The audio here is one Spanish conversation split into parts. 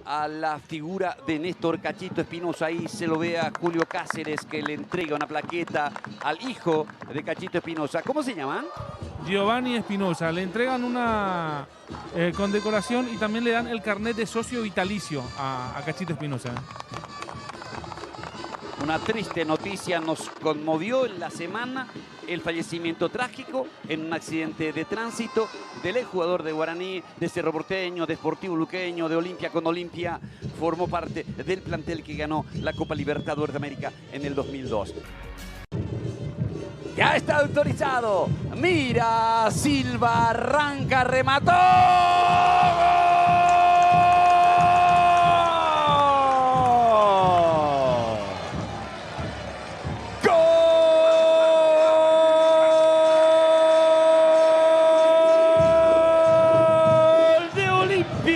a la figura de Néstor Cachito Espinosa. Ahí se lo ve a Julio Cáceres, que le entrega una plaqueta al hijo de Cachito Espinosa. ¿Cómo se llaman? Giovanni Espinosa. Le entregan una condecoración y también le dan el carnet de socio vitalicio a Cachito Espinosa. Una triste noticia nos conmovió en la semana: el fallecimiento trágico en un accidente de tránsito del exjugador de Guaraní, de Cerro Porteño, de Sportivo Luqueño, de Olimpia con Olimpia. Formó parte del plantel que ganó la Copa Libertadores de América en el 2002. Ya está autorizado. Mira, Silva arranca, remató.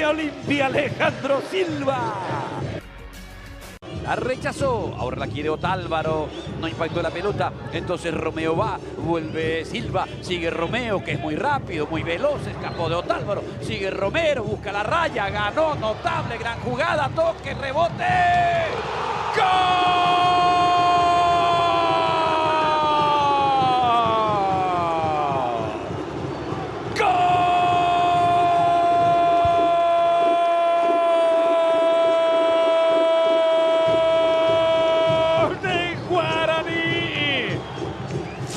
Olimpia, Alejandro Silva. La rechazó, ahora la quiere Otálvaro, no impactó la pelota, entonces Romeo va, vuelve Silva, sigue Romeo, que es muy rápido, muy veloz, escapó de Otálvaro, sigue Romero, busca la raya, ganó, notable, gran jugada, toque, rebote, ¡gol!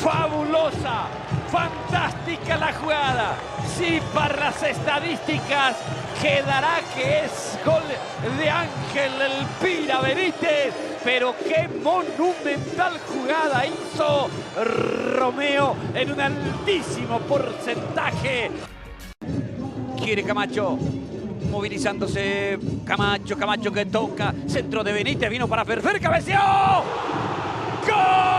Fabulosa, fantástica la jugada. Sí, para las estadísticas quedará que es gol de Ángel El Pira Benítez, pero qué monumental jugada hizo Romeo en un altísimo porcentaje. Quiere Camacho, movilizándose Camacho que toca, centro de Benítez, vino para Ferfer, cabeceó. ¡Gol!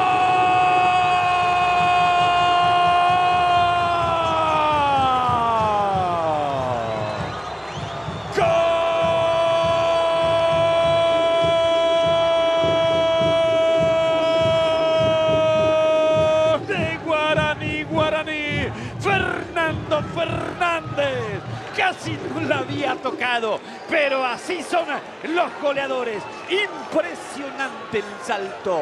Guaraní, Fernando Fernández, casi no la había tocado, pero así son los goleadores. Impresionante el salto.